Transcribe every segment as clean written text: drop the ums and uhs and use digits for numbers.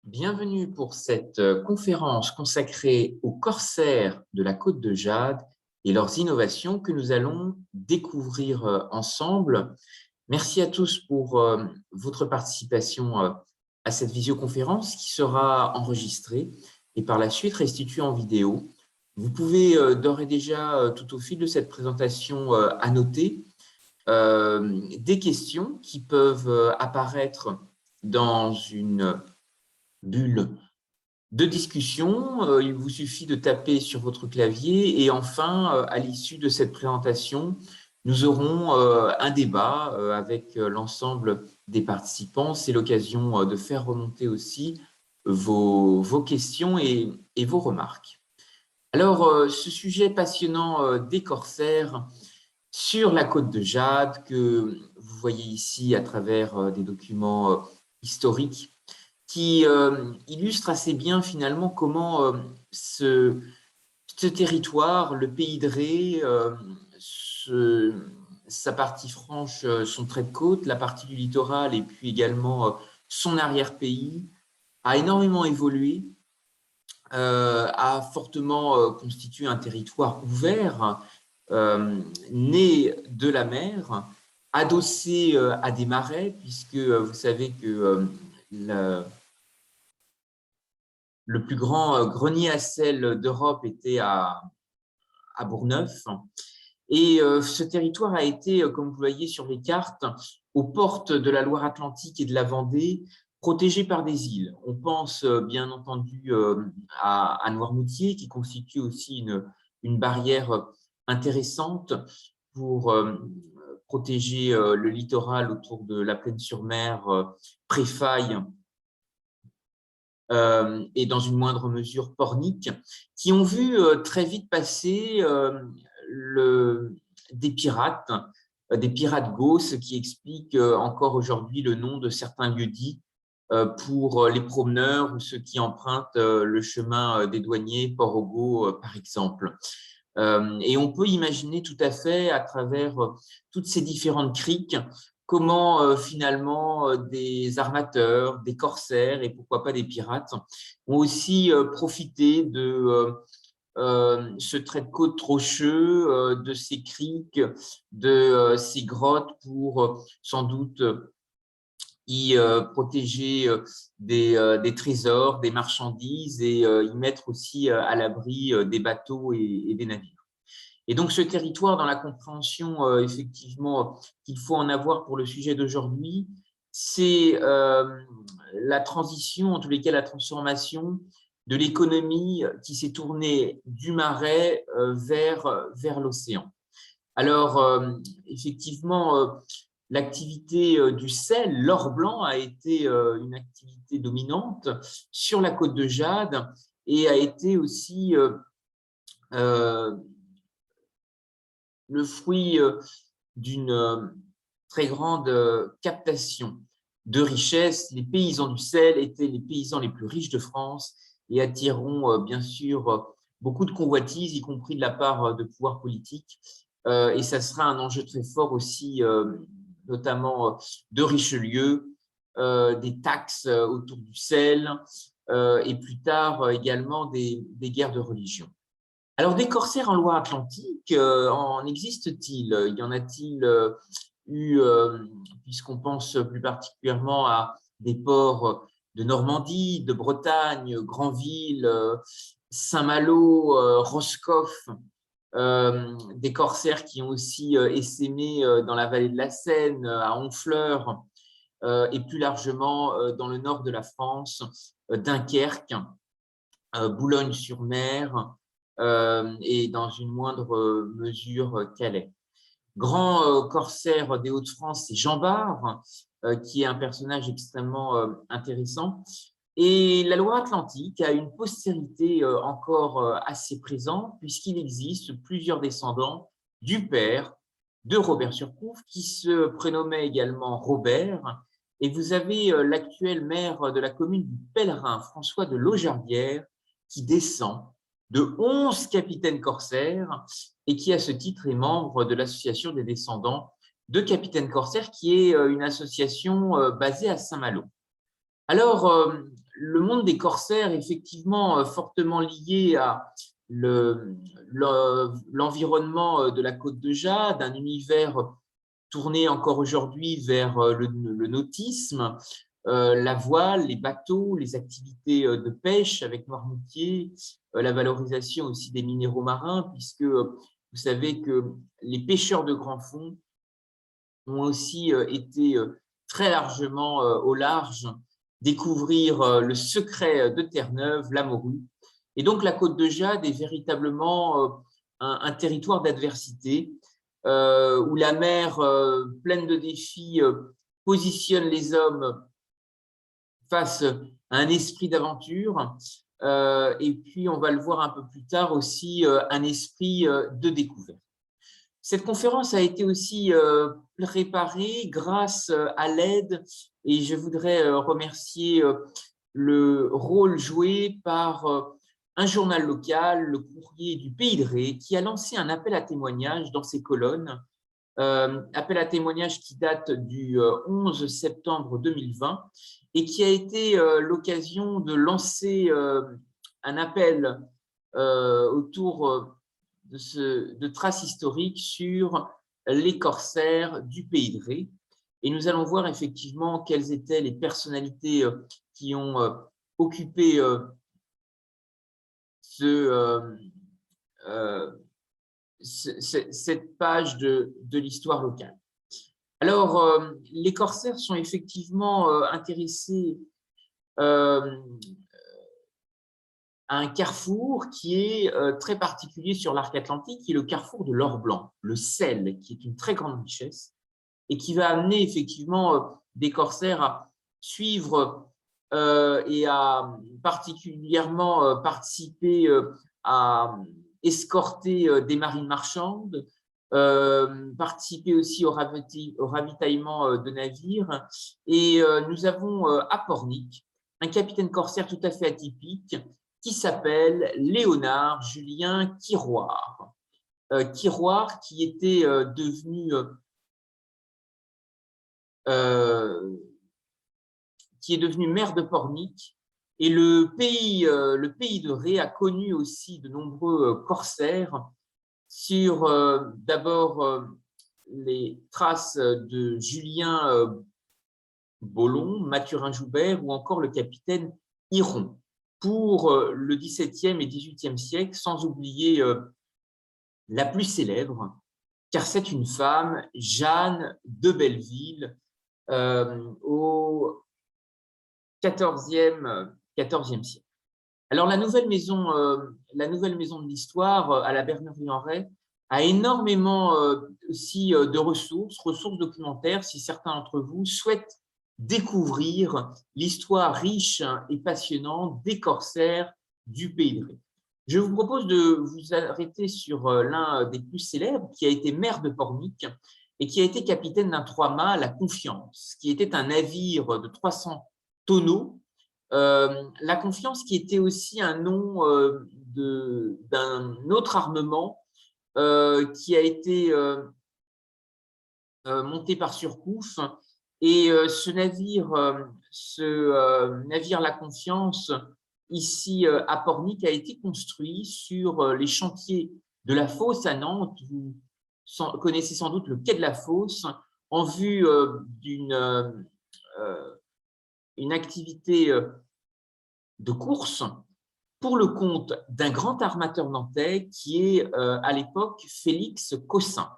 Bienvenue pour cette conférence consacrée aux corsaires de la Côte de Jade et leurs innovations que nous allons découvrir ensemble. Merci à tous pour votre participation à cette visioconférence qui sera enregistrée et par la suite restituée en vidéo. Vous pouvez d'ores et déjà, tout au fil de cette présentation, annoter des questions qui peuvent apparaître dans une bulle de discussion. Il vous suffit de taper sur votre clavier et enfin, à l'issue de cette présentation, nous aurons un débat avec l'ensemble des participants. C'est l'occasion de faire remonter aussi vos questions et vos remarques. Alors, ce sujet passionnant des corsaires sur la Côte de Jade que vous voyez ici à travers des documents historiques qui illustre assez bien finalement comment ce territoire, le pays de Ré, sa partie franche, son trait de côte, la partie du littoral et puis également son arrière-pays, a énormément évolué, a fortement constitué un territoire ouvert, né de la mer, adossé à des marais, puisque vous savez que le plus grand grenier à sel d'Europe était à Bourgneuf. Et ce territoire a été, comme vous voyez sur les cartes, aux portes de la Loire-Atlantique et de la Vendée, protégé par des îles. On pense bien entendu à Noirmoutier, qui constitue aussi une barrière intéressante pour protéger le littoral autour de la Plaine-sur-Mer, Préfaille, et dans une moindre mesure Pornic, qui ont vu très vite passer des pirates gausses qui expliquent encore aujourd'hui le nom de certains lieux-dits pour les promeneurs ou ceux qui empruntent le chemin des douaniers, Port-au-Go par exemple. Et on peut imaginer tout à fait à travers toutes ces différentes criques comment finalement des armateurs, des corsaires et pourquoi pas des pirates ont aussi profité de ce trait de côte rocheux, de ces criques, de ces grottes pour sans doute y protéger des trésors, des marchandises et y mettre aussi à l'abri des bateaux et des navires. Et donc, ce territoire, dans la compréhension effectivement qu'il faut en avoir pour le sujet d'aujourd'hui, c'est la transition, en tous les cas la transformation de l'économie qui s'est tournée du marais vers l'océan. Alors, effectivement, l'activité du sel, l'or blanc, a été une activité dominante sur la côte de Jade et a été aussi le fruit d'une très grande captation de richesses. Les paysans du sel étaient les paysans les plus riches de France et attireront bien sûr beaucoup de convoitises, y compris de la part de pouvoirs politiques. Et ça sera un enjeu très fort aussi, notamment de Richelieu, des taxes autour du sel et plus tard également des guerres de religion. Alors, des corsaires en Loire-Atlantique, en existe-t-il? Y en a-t-il eu, puisqu'on pense plus particulièrement à des ports de Normandie, de Bretagne, Granville, Saint-Malo, Roscoff, des corsaires qui ont aussi essaimé dans la vallée de la Seine, à Honfleur, et plus largement dans le nord de la France, Dunkerque, Boulogne-sur-Mer, et dans une moindre mesure Calais. Grand corsaire des Hauts-de-France, c'est Jean Bart, qui est un personnage extrêmement intéressant. Et la Loire-Atlantique a une postérité encore assez présente, puisqu'il existe plusieurs descendants du père de Robert Surcouf, qui se prénommait également Robert. Et vous avez l'actuel maire de la commune du Pèlerin, François de Laujardière, qui descend de 11 capitaines corsaires et qui, à ce titre, est membre de l'association des descendants de capitaines corsaires, qui est une association basée à Saint-Malo. Alors, le monde des corsaires est effectivement fortement lié à l'environnement de la Côte de Jade, un univers tourné encore aujourd'hui vers le nautisme, la voile, les bateaux, les activités de pêche avec Noirmoutier, la valorisation aussi des minéraux marins, puisque vous savez que les pêcheurs de grand fond ont aussi été très largement au large découvrir le secret de Terre-Neuve, la morue. Et donc, la Côte de Jade est véritablement un territoire d'adversité où la mer, pleine de défis, positionne les hommes face à un esprit d'aventure. Et puis, on va le voir un peu plus tard aussi, un esprit de découverte. Cette conférence a été aussi préparée grâce à l'aide, et je voudrais remercier le rôle joué par un journal local, le Courrier du Pays de Ré, qui a lancé un appel à témoignages dans ses colonnes, appel à témoignages qui date du 11 septembre 2020 et qui a été l'occasion de lancer un appel autour de traces historiques sur les corsaires du Pays de Ré. Et nous allons voir effectivement quelles étaient les personnalités qui ont occupé cette page de l'histoire locale. Alors, les corsaires sont effectivement intéressés à un carrefour qui est très particulier sur l'arc atlantique, qui est le carrefour de l'or blanc, le sel, qui est une très grande richesse et qui va amener effectivement des corsaires à suivre et à particulièrement participer à escorter des marines marchandes, participer aussi au ravitaillement de navires. Et nous avons à Pornic un capitaine corsaire tout à fait atypique qui s'appelle Léonard Julien Quiroir. Quiroir qui était devenu maire de Pornic, et le pays de Ré a connu aussi de nombreux corsaires sur d'abord les traces de Julien Bollon, Mathurin Joubert ou encore le capitaine Hiron pour le XVIIe et XVIIIe siècle, sans oublier la plus célèbre, car c'est une femme, Jeanne de Belleville, au XIVe siècle. Alors, la nouvelle maison de l'histoire à la Bernerie-en-Retz a énormément aussi de ressources documentaires, si certains d'entre vous souhaitent découvrir l'histoire riche et passionnante des corsaires du Pays de Ré. Je vous propose de vous arrêter sur l'un des plus célèbres, qui a été maire de Pornic et qui a été capitaine d'un trois-mâts, la Confiance, qui était un navire de 300 tonneaux. La Confiance, qui était aussi un nom d'un autre armement qui a été monté par Surcouf. Et ce navire, La Confiance, ici à Pornic, a été construit sur les chantiers de la Fosse à Nantes. Vous connaissez sans doute le quai de la Fosse, en vue d'une activité de course pour le compte d'un grand armateur nantais qui est à l'époque Félix Cossin.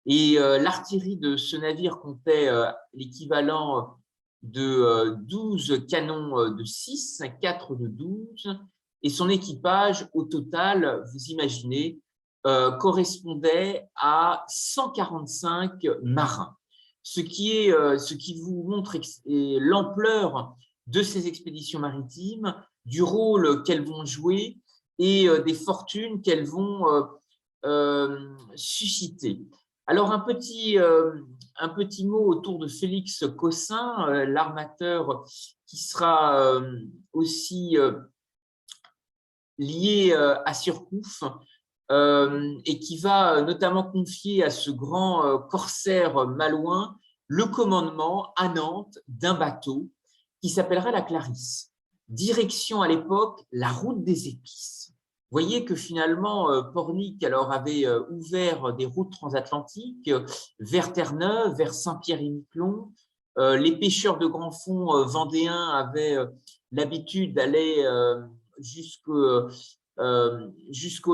Et l'artillerie de ce navire comptait l'équivalent de 12 canons de 6, 4 de 12, et son équipage, au total, vous imaginez, correspondait à 145 marins. Ce qui vous montre l'ampleur de ces expéditions maritimes, du rôle qu'elles vont jouer et des fortunes qu'elles vont susciter. Alors, un petit mot autour de Félix Cossin, l'armateur qui sera aussi lié à Surcouf et qui va notamment confier à ce grand corsaire malouin le commandement à Nantes d'un bateau qui s'appellera la Clarisse. Direction à l'époque la route des épices. Vous voyez que finalement, Pornic alors, avait ouvert des routes transatlantiques vers Terre-Neuve, vers Saint-Pierre-et-Miquelon. Les pêcheurs de grands fonds vendéens avaient l'habitude d'aller jusqu'au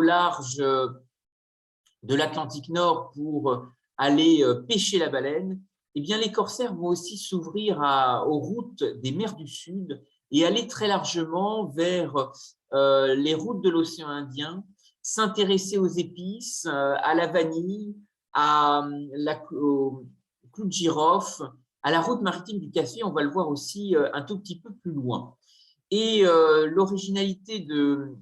large de l'Atlantique Nord pour aller pêcher la baleine. Eh bien, les corsaires vont aussi s'ouvrir aux routes des mers du Sud et aller très largement vers les routes de l'océan Indien, s'intéresser aux épices, à la vanille, au clou de girofle, à la route maritime du café. On va le voir aussi un tout petit peu plus loin. Et l'originalité de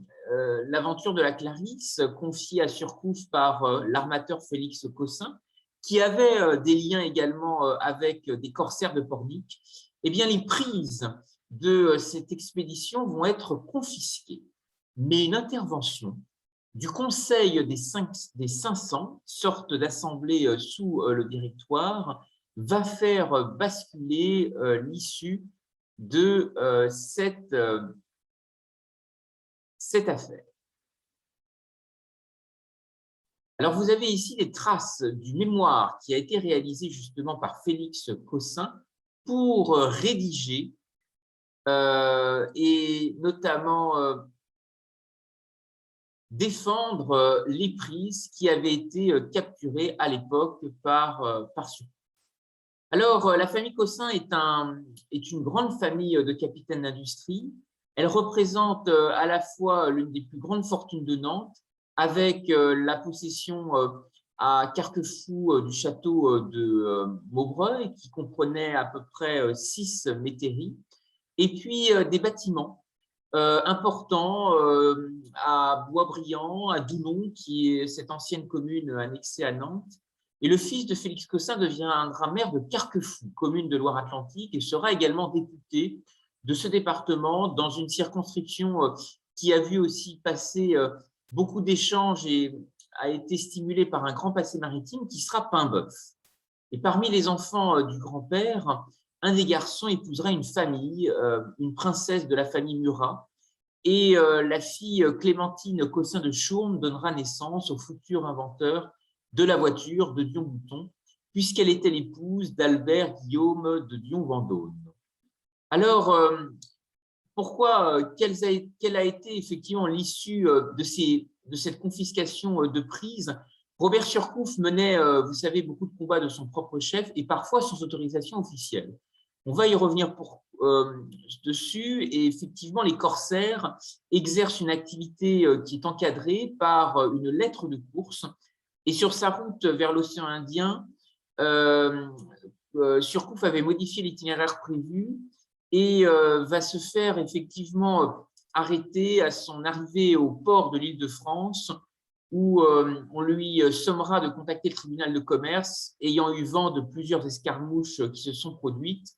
l'aventure de la Clarisse, confiée à Surcouf par l'armateur Félix Cossin, qui avait des liens également avec des corsaires de Pornic, eh bien, les prises de cette expédition vont être confisquées. Mais une intervention du Conseil des 500, sorte d'assemblée sous le Directoire, va faire basculer l'issue de cette affaire. Alors, vous avez ici des traces du mémoire qui a été réalisé justement par Félix Cossin pour rédiger et notamment défendre les prises qui avaient été capturées à l'époque par Surcouf. Alors, la famille Cossin est une grande famille de capitaines d'industrie. Elle représente à la fois l'une des plus grandes fortunes de Nantes, avec la possession à Carquefou du château de Maubreuil, qui comprenait à peu près 6 métairies, et puis des bâtiments importants à Boisbriand, à Doulon, qui est cette ancienne commune annexée à Nantes. Et le fils de Félix Cossin deviendra maire de Carquefou, commune de Loire-Atlantique, et sera également député de ce département dans une circonscription qui a vu aussi passer beaucoup d'échanges et a été stimulée par un grand passé maritime qui sera Paimboeuf. Et parmi les enfants du grand-père, un des garçons épousera une famille, une princesse de la famille Murat, et la fille Clémentine Cossin de Chaulnes donnera naissance au futur inventeur de la voiture de Dion-Bouton, puisqu'elle était l'épouse d'Albert Guillaume de Dion-Vendôme. Alors, quelle a été effectivement l'issue de cette confiscation de prises? Robert Surcouf menait, vous savez, beaucoup de combats de son propre chef et parfois sans autorisation officielle. On va y revenir dessus, et effectivement, les corsaires exercent une activité qui est encadrée par une lettre de course. Et sur sa route vers l'océan Indien, Surcouf avait modifié l'itinéraire prévu et va se faire effectivement arrêter à son arrivée au port de l'Île-de-France, où on lui sommera de contacter le tribunal de commerce, ayant eu vent de plusieurs escarmouches qui se sont produites.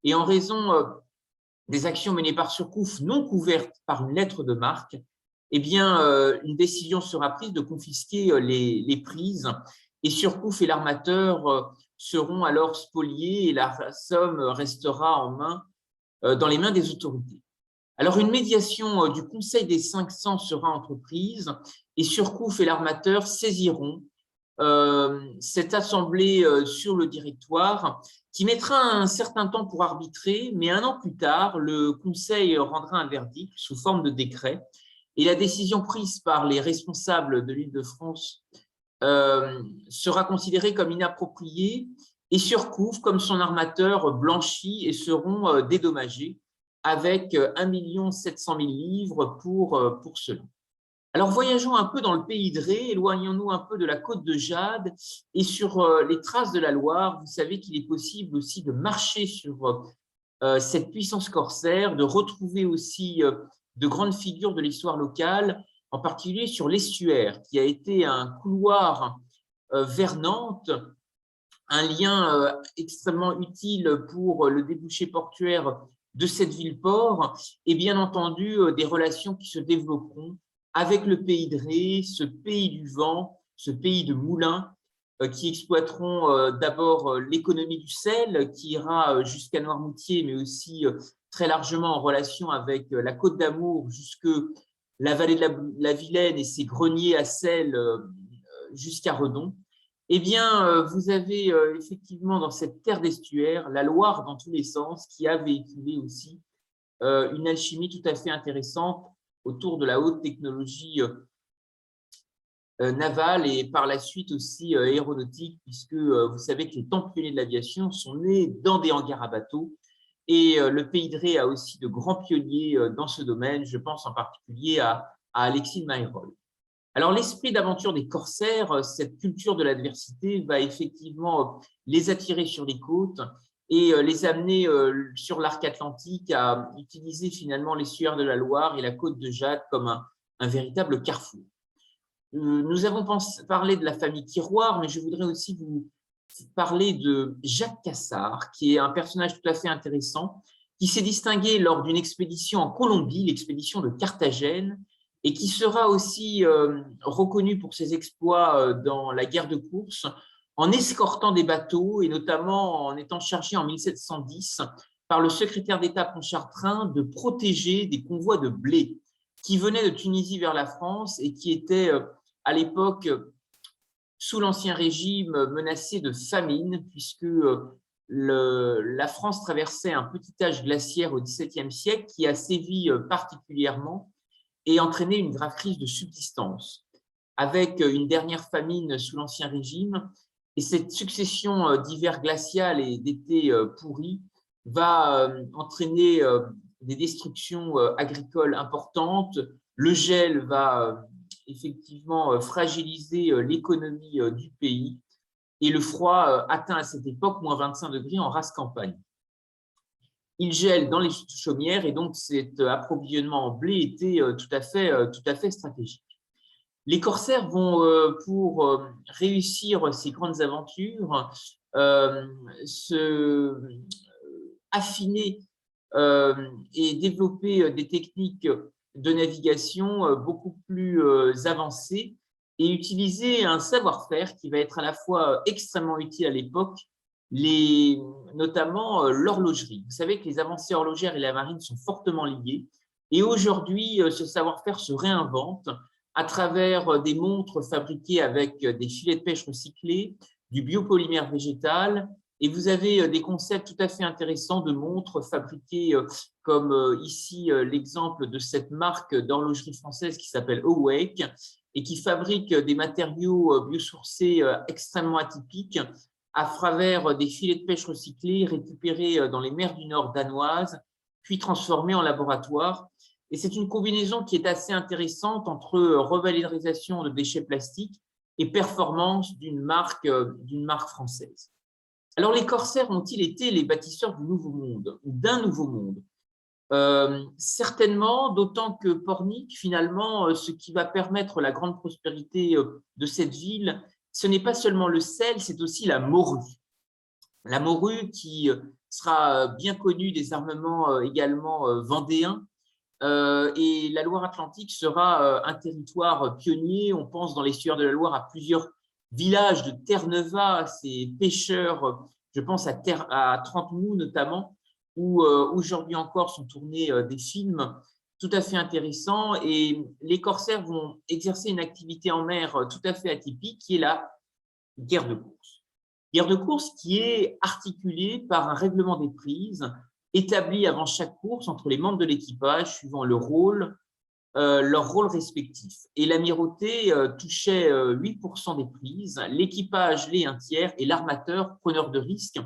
Et en raison des actions menées par Surcouf non couvertes par une lettre de marque, eh bien, une décision sera prise de confisquer les prises, et Surcouf et l'armateur seront alors spoliés et la somme restera dans les mains des autorités. Alors, une médiation du Conseil des 500 sera entreprise et Surcouf et l'armateur saisiront cette assemblée sur le Directoire, qui mettra un certain temps pour arbitrer, mais un an plus tard, le Conseil rendra un verdict sous forme de décret, et la décision prise par les responsables de l'Île-de-France sera considérée comme inappropriée, et Surcouf, comme son armateur, blanchis et seront dédommagés avec 1 700 000 livres pour cela. Alors, voyageons un peu dans le pays de Ré, éloignons-nous un peu de la côte de Jade et sur les traces de la Loire. Vous savez qu'il est possible aussi de marcher sur cette puissance corsaire, de retrouver aussi de grandes figures de l'histoire locale, en particulier sur l'estuaire, qui a été un couloir vers Nantes, un lien extrêmement utile pour le débouché portuaire de cette ville-port, et bien entendu des relations qui se développeront avec le pays de Ré, ce pays du vent, ce pays de moulins, qui exploiteront d'abord l'économie du sel, qui ira jusqu'à Noirmoutier, mais aussi très largement en relation avec la Côte d'Amour jusque la vallée de la Vilaine et ses greniers à sel jusqu'à Redon, eh bien, vous avez effectivement dans cette terre d'estuaire la Loire dans tous les sens qui a véhiculé aussi une alchimie tout à fait intéressante autour de la haute technologie navale et par la suite aussi aéronautique, puisque vous savez que les temps pionniers de l'aviation sont nés dans des hangars à bateaux. Et le Pays de Ré a aussi de grands pionniers dans ce domaine. Je pense en particulier à Alexis de Maillol. Alors, l'esprit d'aventure des corsaires, cette culture de l'adversité va effectivement les attirer sur les côtes et les amener sur l'arc atlantique à utiliser finalement l'estuaire de la Loire et la côte de Jade comme un véritable carrefour. Nous avons parlé de la famille Quiroire, mais je voudrais aussi vous parler de Jacques Cassard, qui est un personnage tout à fait intéressant, qui s'est distingué lors d'une expédition en Colombie, l'expédition de Carthagène, et qui sera aussi reconnu pour ses exploits dans la guerre de course, en escortant des bateaux, et notamment en étant chargé en 1710 par le secrétaire d'État Pontchartrain de protéger des convois de blé qui venaient de Tunisie vers la France et qui étaient à l'époque, sous l'Ancien Régime, menacés de famine, puisque la France traversait un petit âge glaciaire au XVIIe siècle qui a sévi particulièrement et entraîné une grave crise de subsistance, avec une dernière famine sous l'Ancien Régime. Et cette succession d'hivers glacial et d'étés pourris va entraîner des destructions agricoles importantes. Le gel va effectivement fragiliser l'économie du pays et le froid atteint à cette époque moins 25 degrés en rase campagne. Il gèle dans les chaumières et donc cet approvisionnement en blé était tout à fait stratégique. Les corsaires vont, pour réussir ces grandes aventures, se affiner et développer des techniques de navigation beaucoup plus avancées et utiliser un savoir-faire qui va être à la fois extrêmement utile à l'époque, notamment l'horlogerie. Vous savez que les avancées horlogères et la marine sont fortement liées et aujourd'hui, ce savoir-faire se réinvente à travers des montres fabriquées avec des filets de pêche recyclés, du biopolymère végétal, et vous avez des concepts tout à fait intéressants de montres fabriquées comme ici l'exemple de cette marque d'horlogerie française qui s'appelle Awake et qui fabrique des matériaux biosourcés extrêmement atypiques à travers des filets de pêche recyclés récupérés dans les mers du Nord danoises, puis transformés en laboratoire. Et c'est une combinaison qui est assez intéressante entre revalorisation de déchets plastiques et performance d'une marque française. Alors, les corsaires ont-ils été les bâtisseurs du Nouveau Monde ou d'un Nouveau Monde? Certainement, d'autant que Pornic, finalement, ce qui va permettre la grande prospérité de cette ville, ce n'est pas seulement le sel, c'est aussi la morue. La morue qui sera bien connue des armements également vendéens. Et la Loire-Atlantique sera un territoire pionnier. On pense dans l'estuaire de la Loire à plusieurs villages de Terre-Neuva, ces pêcheurs, je pense à Trente-Mou notamment, où aujourd'hui encore sont tournés des films tout à fait intéressants. Et les corsaires vont exercer une activité en mer tout à fait atypique, qui est la guerre de course. Guerre de course qui est articulée par un règlement des prises établi avant chaque course entre les membres de l'équipage suivant leur rôle respectif. Et l'amirauté touchait 8% des prises, l'équipage les 1/3 et l'armateur, preneur de risque,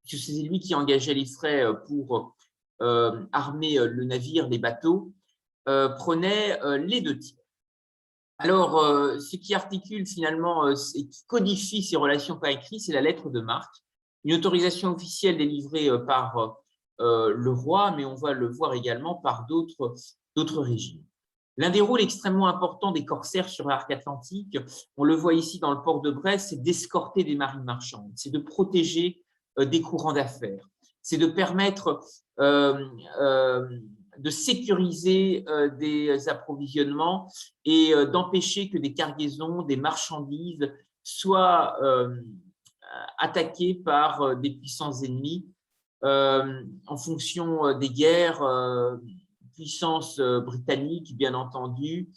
puisque c'est lui qui engageait les frais pour armer le navire, les bateaux, prenait les 2/3. Alors, ce qui articule finalement et qui codifie ces relations par écrit, c'est la lettre de marque, une autorisation officielle délivrée par le roi, mais on va le voir également par d'autres régimes. L'un des rôles extrêmement importants des corsaires sur l'arc atlantique, on le voit ici dans le port de Brest, c'est d'escorter des marines marchandes, c'est de protéger des courants d'affaires, c'est de permettre de sécuriser des approvisionnements et d'empêcher que des cargaisons, des marchandises soient attaquées par des puissances ennemies en fonction des guerres, puissance britannique, bien entendu,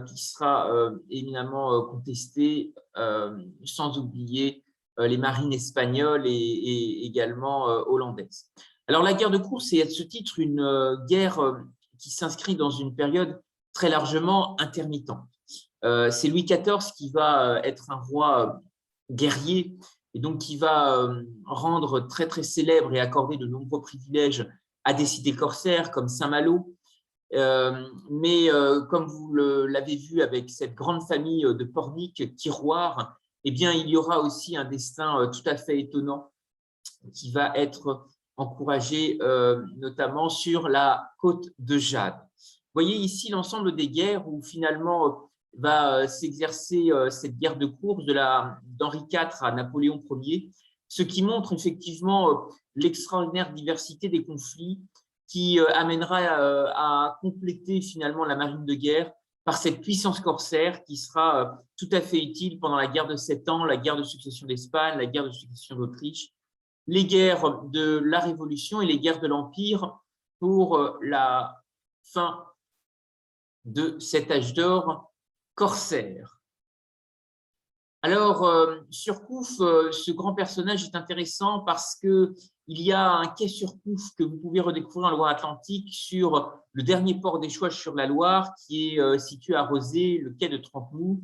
qui sera éminemment contestée, sans oublier les marines espagnoles et également hollandaises. Alors, la guerre de course est à ce titre une guerre qui s'inscrit dans une période très largement intermittente. C'est Louis XIV qui va être un roi guerrier et donc qui va rendre très, très célèbre et accorder de nombreux privilèges à des cités corsaires comme Saint-Malo. Mais comme vous l'avez vu avec cette grande famille de Pornic, Tiroir, eh bien, il y aura aussi un destin tout à fait étonnant qui va être encouragé notamment sur la côte de Jade. Vous voyez ici l'ensemble des guerres où finalement va s'exercer cette guerre de course d'Henri IV à Napoléon Ier, ce qui montre effectivement l'extraordinaire diversité des conflits qui amènera à compléter finalement la marine de guerre par cette puissance corsaire qui sera tout à fait utile pendant la guerre de 7 ans, la guerre de succession d'Espagne, la guerre de succession d'Autriche, les guerres de la Révolution et les guerres de l'Empire pour la fin de cet âge d'or corsaire. Alors, Surcouf, ce grand personnage est intéressant parce qu'il y a un quai Surcouf que vous pouvez redécouvrir en Loire-Atlantique sur le dernier port d'échouage sur la Loire qui est situé à Rozé, le quai de Trempenou,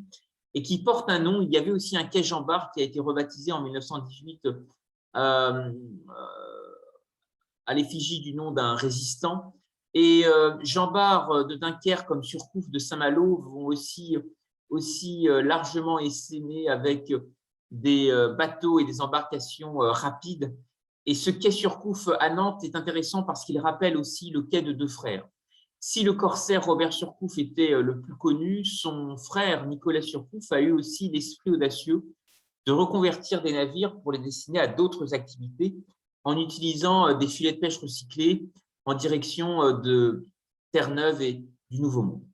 et qui porte un nom. Il y avait aussi un quai Jean Bart qui a été rebaptisé en 1918 à l'effigie du nom d'un résistant. Et Jean Bart de Dunkerque comme Surcouf de Saint-Malo vont aussi largement essaimés avec des bateaux et des embarcations rapides. Et ce quai Surcouf à Nantes est intéressant parce qu'il rappelle aussi le quai de Deux Frères. Si le corsaire Robert Surcouf était le plus connu, son frère Nicolas Surcouf a eu aussi l'esprit audacieux de reconvertir des navires pour les destiner à d'autres activités en utilisant des filets de pêche recyclés en direction de Terre-Neuve et du Nouveau Monde.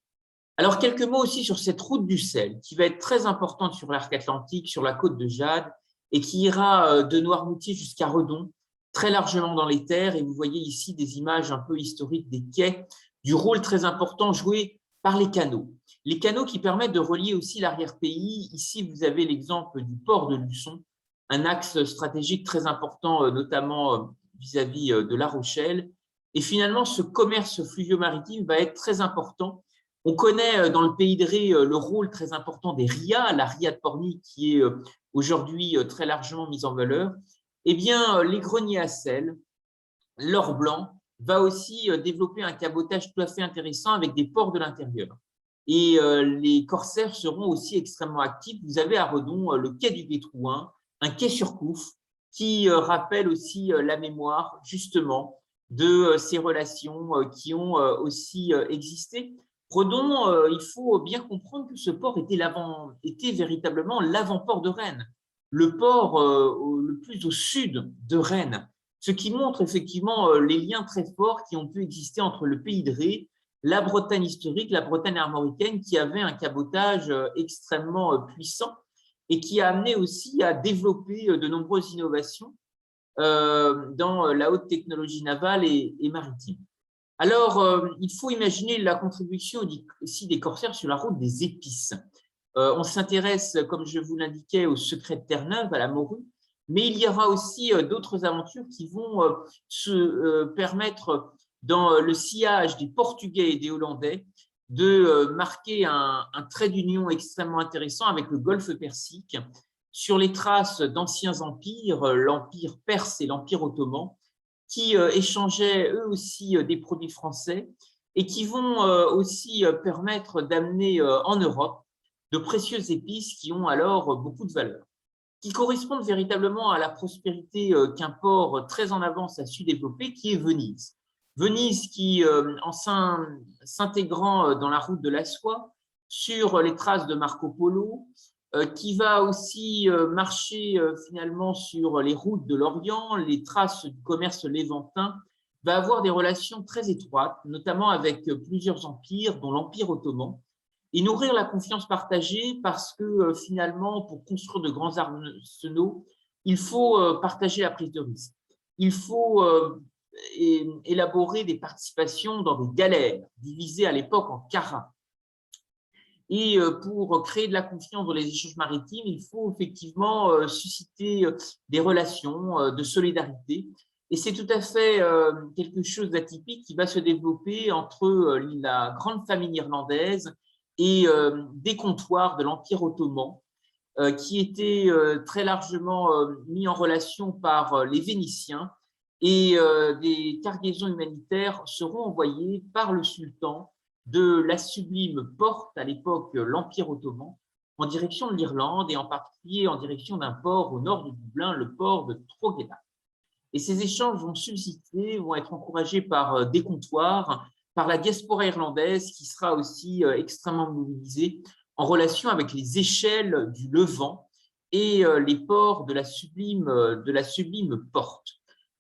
Alors, quelques mots aussi sur cette route du sel qui va être très importante sur l'arc atlantique, sur la côte de Jade et qui ira de Noirmoutier jusqu'à Redon, très largement dans les terres. Et vous voyez ici des images un peu historiques des quais, du rôle très important joué par les canaux. Les canaux qui permettent de relier aussi l'arrière-pays. Ici, vous avez l'exemple du port de Luçon, un axe stratégique très important, notamment vis-à-vis de La Rochelle. Et finalement, ce commerce fluvio-maritime va être très important. On connaît dans le pays de Ré le rôle très important des RIA, la RIA de Pornic qui est aujourd'hui très largement mise en valeur. Eh bien, les greniers à sel, l'or blanc, va aussi développer un cabotage tout à fait intéressant avec des ports de l'intérieur. Et les corsaires seront aussi extrêmement actifs. Vous avez à Redon le quai du Guétrouin, un quai Surcouf qui rappelle aussi la mémoire justement de ces relations qui ont aussi existé. Redon, il faut bien comprendre que ce port était véritablement l'avant-port de Rennes, le port le plus au sud de Rennes, ce qui montre effectivement les liens très forts qui ont pu exister entre le pays de Ré, la Bretagne historique, la Bretagne armoricaine, qui avait un cabotage extrêmement puissant et qui a amené aussi à développer de nombreuses innovations dans la haute technologie navale et maritime. Alors, il faut imaginer la contribution ici des corsaires sur la route des épices. On s'intéresse, comme je vous l'indiquais, au secret de Terre-Neuve, à la morue, mais il y aura aussi d'autres aventures qui vont se permettre, dans le sillage des Portugais et des Hollandais, de marquer un trait d'union extrêmement intéressant avec le golfe Persique, sur les traces d'anciens empires, l'empire perse et l'empire ottoman, qui échangeaient eux aussi des produits français et qui vont aussi permettre d'amener en Europe de précieuses épices qui ont alors beaucoup de valeur, qui correspondent véritablement à la prospérité qu'un port très en avance a su développer, qui est Venise. Venise qui, en s'intégrant dans la route de la soie, sur les traces de Marco Polo, qui va aussi marcher finalement sur les routes de l'Orient, les traces du commerce léventin, va avoir des relations très étroites, notamment avec plusieurs empires, dont l'Empire ottoman, et nourrir la confiance partagée parce que finalement, pour construire de grands arsenaux, il faut partager la prise de risque. il faut élaborer des participations dans des galères, divisées à l'époque en carats. Et pour créer de la confiance dans les échanges maritimes, il faut effectivement susciter des relations de solidarité. Et c'est tout à fait quelque chose d'atypique qui va se développer entre la grande famille irlandaise et des comptoirs de l'Empire ottoman, qui étaient très largement mis en relation par les Vénitiens. Et des cargaisons humanitaires seront envoyées par le sultan de la sublime porte, à l'époque l'Empire ottoman, en direction de l'Irlande et en particulier en direction d'un port au nord de Dublin, le port de Drogheda. Et ces échanges vont subsister, vont être encouragés par des comptoirs, par la diaspora irlandaise qui sera aussi extrêmement mobilisée en relation avec les échelles du Levant et les ports de la sublime porte.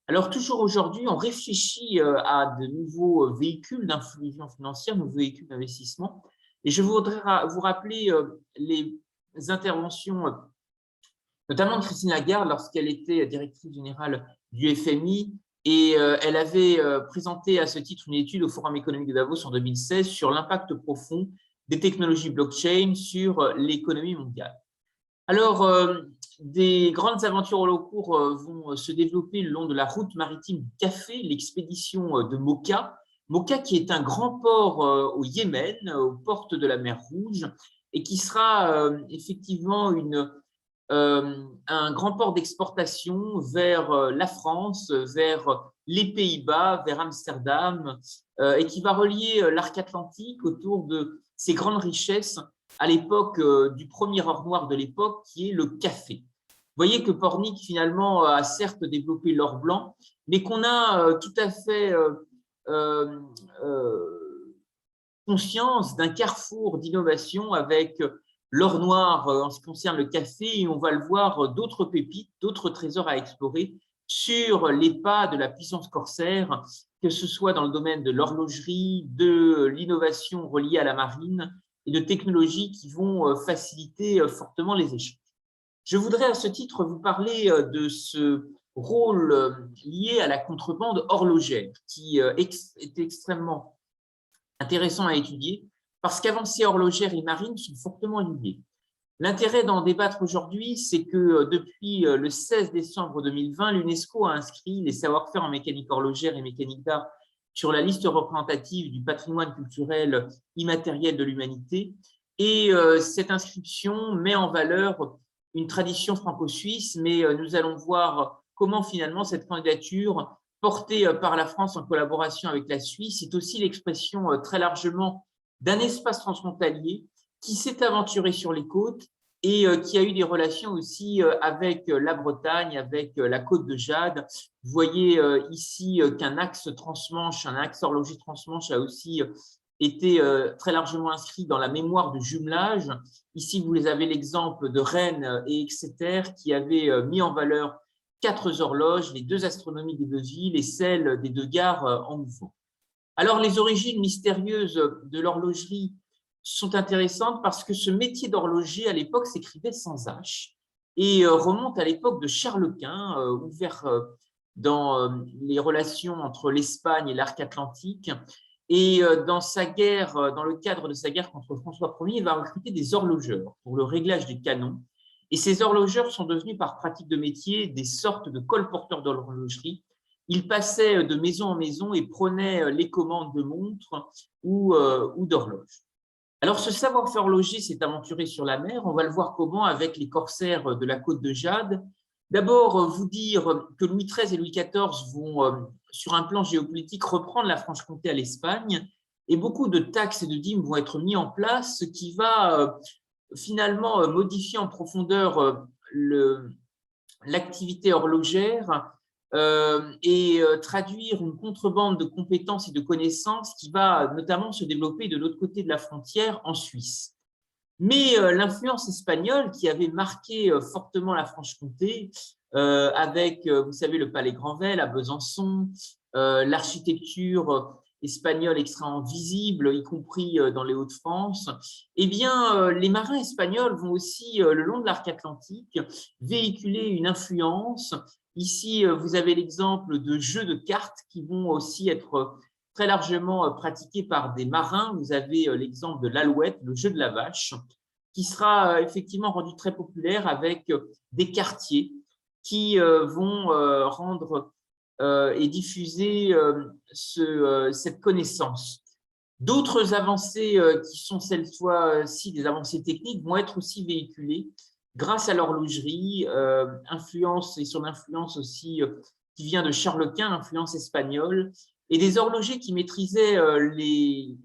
Alors, toujours aujourd'hui, on réfléchit à de nouveaux véhicules d'influsion financière, nouveaux véhicules d'investissement. Et je voudrais vous rappeler les interventions, notamment de Christine Lagarde, lorsqu'elle était directrice générale du FMI. Et elle avait présenté à ce titre une étude au Forum économique de Davos en 2016 sur l'impact profond des technologies blockchain sur l'économie mondiale. Alors, des grandes aventures au long cours vont se développer le long de la route maritime du café, l'expédition de Mocha. Mocha qui est un grand port au Yémen, aux portes de la mer Rouge, et qui sera effectivement un grand port d'exportation vers la France, vers les Pays-Bas, vers Amsterdam, et qui va relier l'arc atlantique autour de ces grandes richesses à l'époque du premier or noir de l'époque, qui est le café. Vous voyez que Pornic, finalement, a certes développé l'or blanc, mais qu'on a tout à fait conscience d'un carrefour d'innovation avec l'or noir en ce qui concerne le café, et on va le voir, d'autres pépites, d'autres trésors à explorer sur les pas de la puissance corsaire, que ce soit dans le domaine de l'horlogerie, de l'innovation reliée à la marine et de technologies qui vont faciliter fortement les échanges. Je voudrais à ce titre vous parler de ce rôle lié à la contrebande horlogère, qui est extrêmement intéressant à étudier, parce qu'avancées horlogères et marines sont fortement liées. L'intérêt d'en débattre aujourd'hui, c'est que depuis le 16 décembre 2020, l'UNESCO a inscrit les savoir-faire en mécanique horlogère et mécanique d'art sur la liste représentative du patrimoine culturel immatériel de l'humanité. Et cette inscription met en valeur une tradition franco-suisse, mais nous allons voir comment finalement cette candidature, portée par la France en collaboration avec la Suisse, est aussi l'expression très largement d'un espace transfrontalier qui s'est aventuré sur les côtes et qui a eu des relations aussi avec la Bretagne, avec la côte de Jade. Vous voyez ici qu'un axe transmanche, un axe horloger transmanche a aussi été très largement inscrit dans la mémoire de jumelage. Ici, vous avez l'exemple de Rennes et Exeter qui avaient mis en valeur 4 horloges, les 2 astronomies des 2 villes et celles des 2 gares en mouvement. Alors, les origines mystérieuses de l'horlogerie sont intéressantes parce que ce métier d'horloger, à l'époque, s'écrivait sans H et remonte à l'époque de Charles Quint, ouvert dans les relations entre l'Espagne et l'arc atlantique. Et dans le cadre de sa guerre contre François Ier, il va recruter des horlogeurs pour le réglage des canons. Et ces horlogeurs sont devenus, par pratique de métier, des sortes de colporteurs d'horlogerie. Ils passaient de maison en maison et prenaient les commandes de montres ou d'horloges. Alors, ce savoir-faire horloger s'est aventuré sur la mer. On va le voir comment avec les corsaires de la côte de Jade. D'abord, vous dire que Louis XIII et Louis XIV vont, sur un plan géopolitique, reprendre la Franche-Comté à l'Espagne et beaucoup de taxes et de dîmes vont être mis en place, ce qui va finalement modifier en profondeur l'activité horlogère et traduire une contrebande de compétences et de connaissances qui va notamment se développer de l'autre côté de la frontière en Suisse. Mais l'influence espagnole qui avait marqué fortement la Franche-Comté avec, vous savez, le Palais Granvelle à Besançon, l'architecture espagnole extrêmement visible, y compris dans les Hauts-de-France, eh bien, les marins espagnols vont aussi, le long de l'arc atlantique, véhiculer une influence Ici, vous avez l'exemple de jeux de cartes qui vont aussi être très largement pratiqués par des marins. Vous avez l'exemple de l'Alouette, le jeu de la vache, qui sera effectivement rendu très populaire avec des quartiers qui vont rendre et diffuser cette connaissance. D'autres avancées qui sont celles-ci des avancées techniques vont être aussi véhiculées grâce à l'horlogerie, influence et son influence aussi qui vient de Charles Quint, influence espagnole, et des horlogers qui maîtrisaient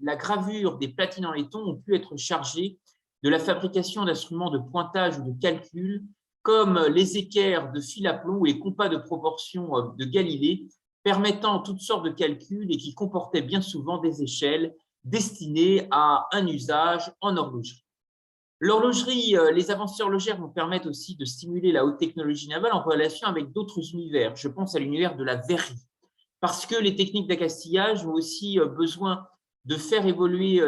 la gravure des platines en laiton ont pu être chargés de la fabrication d'instruments de pointage ou de calcul, comme les équerres de fil à plomb ou les compas de proportion de Galilée, permettant toutes sortes de calculs et qui comportaient bien souvent des échelles destinées à un usage en horlogerie. L'horlogerie, les avancées horlogères vont permettre aussi de stimuler la haute technologie navale en relation avec d'autres univers. Je pense à l'univers de la verrerie, parce que les techniques d'accastillage ont aussi besoin de faire évoluer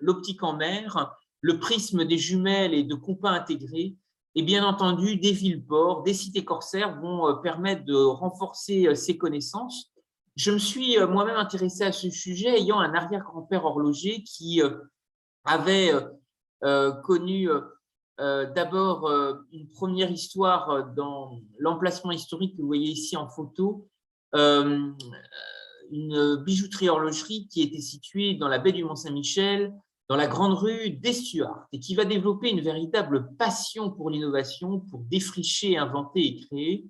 l'optique en mer, le prisme des jumelles et de compas intégrés, et bien entendu, des villes-ports, des cités corsaires vont permettre de renforcer ces connaissances. Je me suis moi-même intéressé à ce sujet, ayant un arrière-grand-père horloger qui avait connu d'abord une première histoire dans l'emplacement historique que vous voyez ici en photo, une bijouterie-horlogerie qui était située dans la baie du Mont-Saint-Michel, dans la grande rue des Stuarts, et qui va développer une véritable passion pour l'innovation, pour défricher, inventer et créer.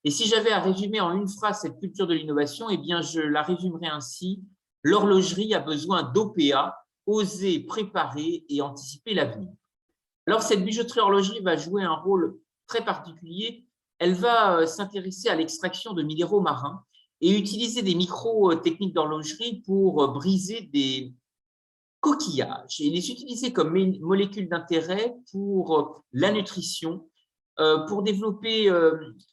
Et si j'avais à résumer en une phrase cette culture de l'innovation, eh bien, je la résumerai ainsi: l'horlogerie a besoin d'OPA, oser, préparer et anticiper l'avenir. Alors, cette bijouterie-horlogerie va jouer un rôle très particulier. Elle va s'intéresser à l'extraction de minéraux marins et utiliser des micro-techniques d'horlogerie pour briser des coquillages et les utiliser comme molécules d'intérêt pour la nutrition, pour développer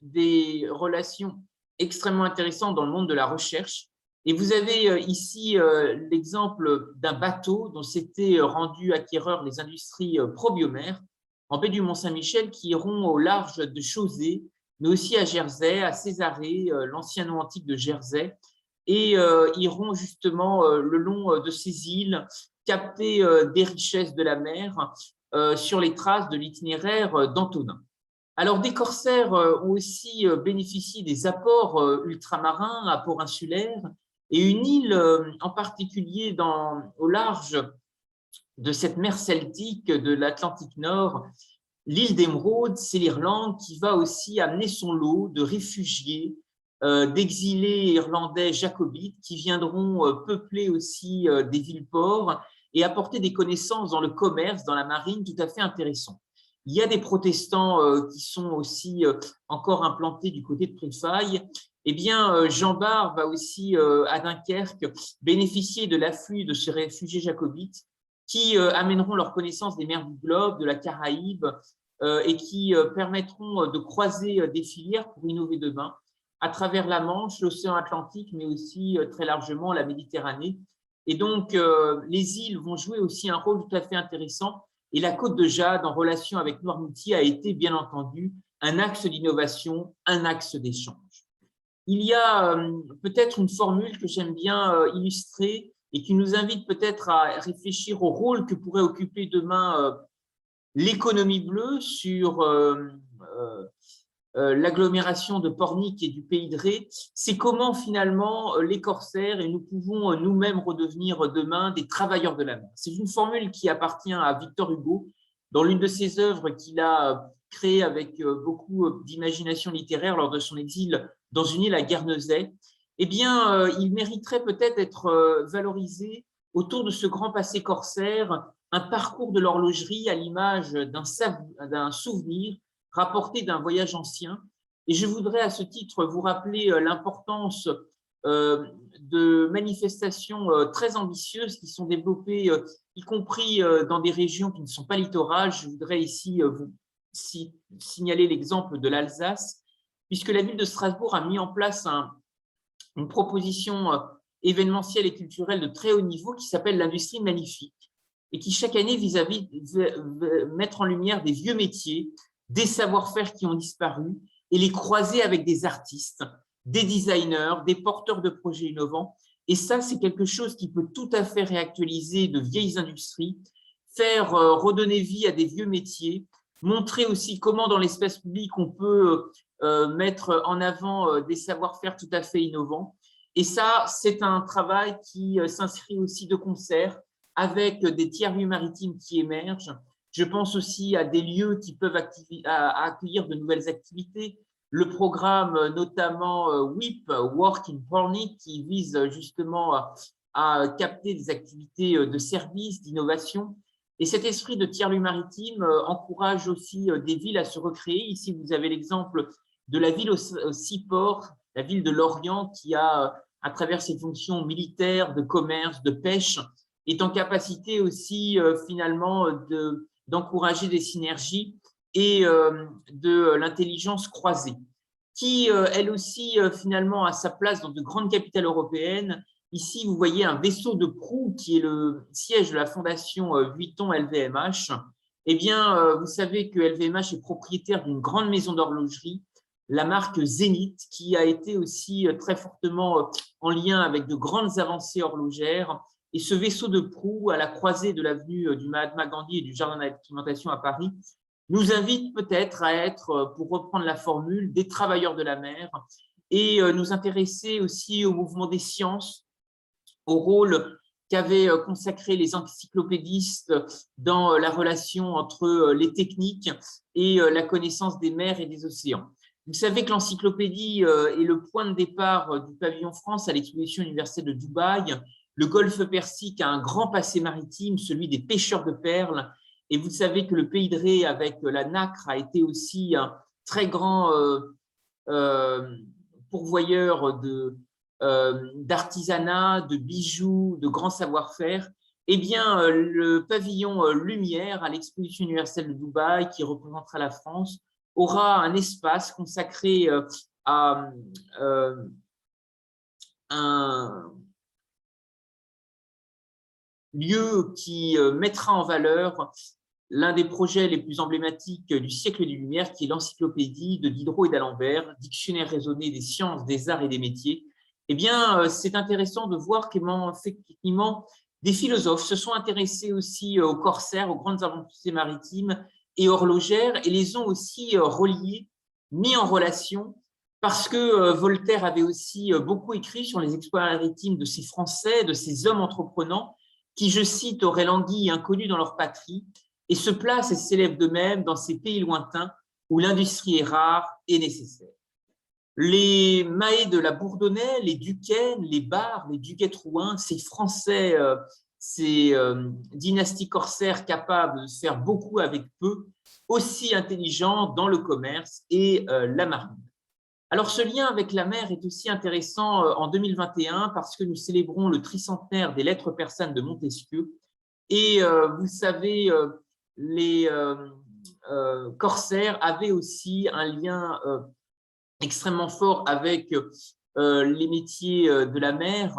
des relations extrêmement intéressantes dans le monde de la recherche. Et vous avez ici l'exemple d'un bateau dont s'étaient rendus acquéreurs les industries Probiomère en baie du Mont-Saint-Michel, qui iront au large de Chausey, mais aussi à Jersey, à Césarée, l'ancien nom antique de Jersey, et iront justement le long de ces îles capter des richesses de la mer sur les traces de l'itinéraire d'Antonin. Alors, des corsaires ont aussi bénéficié des apports ultramarins, apports insulaires, et une île en particulier au large de cette mer celtique de l'Atlantique Nord, l'île d'Émeraude, c'est l'Irlande qui va aussi amener son lot de réfugiés, d'exilés irlandais jacobites qui viendront peupler aussi des villes-ports et apporter des connaissances dans le commerce, dans la marine, tout à fait intéressantes. Il y a des protestants qui sont aussi encore implantés du côté de Préfaille. Eh bien, Jean Bart va aussi, à Dunkerque, bénéficier de l'afflux de ces réfugiés jacobites qui amèneront leur connaissance des mers du globe, de la Caraïbe, et qui permettront de croiser des filières pour innover demain à travers la Manche, l'océan Atlantique, mais aussi très largement la Méditerranée. Et donc, les îles vont jouer aussi un rôle tout à fait intéressant. Et la Côte de Jade, en relation avec Noirmoutier, a été bien entendu un axe d'innovation, un axe d'échange. Il y a peut-être une formule que j'aime bien illustrer et qui nous invite peut-être à réfléchir au rôle que pourrait occuper demain l'économie bleue sur l'agglomération de Pornic et du Pays de Ré. C'est comment finalement les corsaires et nous pouvons nous-mêmes redevenir demain des travailleurs de la mer. C'est une formule qui appartient à Victor Hugo dans l'une de ses œuvres qu'il a créée avec beaucoup d'imagination littéraire lors de son exil dans une île à Guernesey. Eh bien, il mériterait peut-être d'être valorisé autour de ce grand passé corsaire, un parcours de l'horlogerie à l'image d'un souvenir rapporté d'un voyage ancien. Et je voudrais à ce titre vous rappeler l'importance de manifestations très ambitieuses qui sont développées, y compris dans des régions qui ne sont pas littorales. Je voudrais ici vous signaler l'exemple de l'Alsace, puisque la ville de Strasbourg a mis en place une proposition événementielle et culturelle de très haut niveau qui s'appelle l'Industrie Magnifique et qui chaque année vise à mettre en lumière des vieux métiers, des savoir-faire qui ont disparu et les croiser avec des artistes, des designers, des porteurs de projets innovants. Et ça, c'est quelque chose qui peut tout à fait réactualiser de vieilles industries, faire redonner vie à des vieux métiers, montrer aussi comment dans l'espace public on peut mettre en avant des savoir-faire tout à fait innovants. Et ça, c'est un travail qui s'inscrit aussi de concert avec des tiers-lieux maritimes qui émergent. Je pense aussi à des lieux qui peuvent accueillir de nouvelles activités. Le programme notamment WIP, Work in Pornic, qui vise justement à capter des activités de services, d'innovation. Et cet esprit de tiers-lieu maritime encourage aussi des villes à se recréer. Ici, vous avez l'exemple de la ville au seaport, la ville de Lorient, qui a, à travers ses fonctions militaires, de commerce, de pêche, est en capacité aussi finalement d'encourager des synergies et de l'intelligence croisée, qui elle aussi finalement a sa place dans de grandes capitales européennes. Ici, vous voyez un vaisseau de proue qui est le siège de la fondation Vuitton LVMH. Eh bien, vous savez que LVMH est propriétaire d'une grande maison d'horlogerie, la marque Zénith, qui a été aussi très fortement en lien avec de grandes avancées horlogères. Et ce vaisseau de proue, à la croisée de l'avenue du Mahatma Gandhi et du Jardin d'Alimentation à Paris, nous invite peut-être à être, pour reprendre la formule, des travailleurs de la mer et nous intéresser aussi au mouvement des sciences, au rôle qu'avaient consacré les encyclopédistes dans la relation entre les techniques et la connaissance des mers et des océans. Vous savez que l'encyclopédie est le point de départ du pavillon France à l'exposition universelle de Dubaï. Le golfe Persique a un grand passé maritime, celui des pêcheurs de perles. Et vous savez que le Pays de Ré, avec la nacre, a été aussi un très grand pourvoyeur d'artisanat, de bijoux, de grands savoir-faire. Eh bien, le pavillon Lumière à l'exposition universelle de Dubaï, qui représentera la France, aura un espace consacré à un lieu qui mettra en valeur l'un des projets les plus emblématiques du siècle des Lumières, qui est l'encyclopédie de Diderot et d'Alembert, dictionnaire raisonné des sciences, des arts et des métiers. Eh bien, c'est intéressant de voir comment, effectivement, des philosophes se sont intéressés aussi aux corsaires, aux grandes avancées maritimes et horlogères, et les ont aussi reliés, mis en relation, parce que Voltaire avait aussi beaucoup écrit sur les exploits maritimes de ces Français, de ces hommes entreprenants, qui, je cite, auraient langui inconnus dans leur patrie, et se placent et s'élèvent d'eux-mêmes dans ces pays lointains où l'industrie est rare et nécessaire. Les Mahé de la Bourdonnais, les Duquesne, les Barres, les Duguay-Trouin, ces Français, ces dynasties corsaires capables de faire beaucoup avec peu, aussi intelligents dans le commerce et la marine. Alors, ce lien avec la mer est aussi intéressant en 2021 parce que nous célébrons le tricentenaire des lettres persanes de Montesquieu. Et vous savez, les corsaires avaient aussi un lien extrêmement fort avec les métiers de la mer,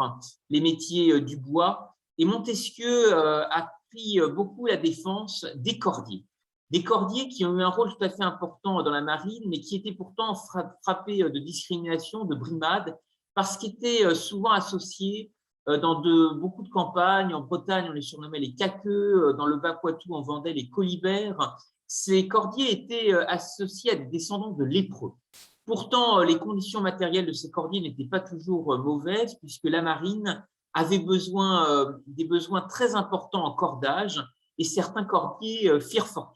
les métiers du bois. Et Montesquieu a pris beaucoup la défense des cordiers. Des cordiers qui ont eu un rôle tout à fait important dans la marine, mais qui étaient pourtant frappés de discrimination, de brimade, parce qu'ils étaient souvent associés dans beaucoup de campagnes. En Bretagne, on les surnommait les caqueux, dans le Bas-Poitou, on vendait les colibères. Ces cordiers étaient associés à des descendants de lépreux. Pourtant, les conditions matérielles de ces cordiers n'étaient pas toujours mauvaises, puisque la marine avait des besoins très importants en cordage, et certains cordiers firent fortune.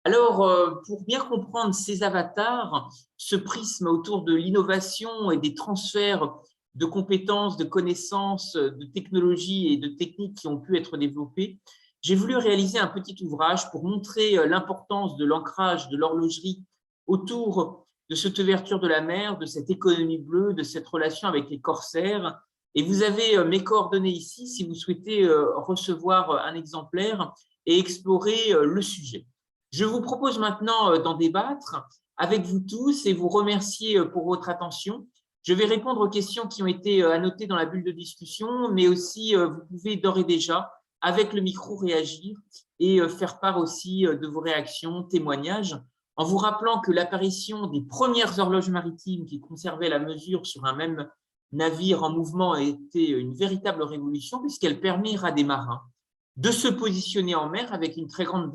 Alors, pour bien comprendre ces avatars, ce prisme autour de l'innovation et des transferts de compétences, de connaissances, de technologies et de techniques qui ont pu être développées, j'ai voulu réaliser un petit ouvrage pour montrer l'importance de l'ancrage de l'horlogerie autour de cette ouverture de la mer, de cette économie bleue, de cette relation avec les corsaires. Et vous avez mes coordonnées ici si vous souhaitez recevoir un exemplaire et explorer le sujet. Je vous propose maintenant d'en débattre avec vous tous et vous remercier pour votre attention. Je vais répondre aux questions qui ont été annotées dans la bulle de discussion, mais aussi vous pouvez d'ores et déjà, avec le micro, réagir et faire part aussi de vos réactions, témoignages. en vous rappelant que l'apparition des premières horloges maritimes qui conservaient la mesure sur un même navire en mouvement a été une véritable révolution puisqu'elle permet à des marins de se positionner en mer avec une très grande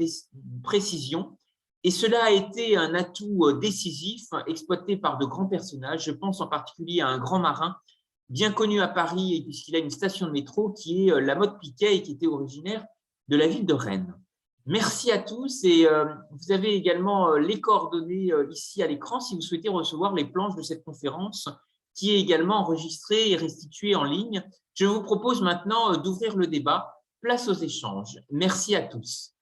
précision. Et cela a été un atout décisif exploité par de grands personnages. Je pense en particulier à un grand marin bien connu à Paris puisqu'il a une station de métro qui est la Motte Piquet et qui était originaire de la ville de Rennes. Merci à tous et vous avez également les coordonnées ici à l'écran si vous souhaitez recevoir les planches de cette conférence qui est également enregistrée et restituée en ligne. Je vous propose maintenant d'ouvrir le débat. Place aux échanges. Merci à tous.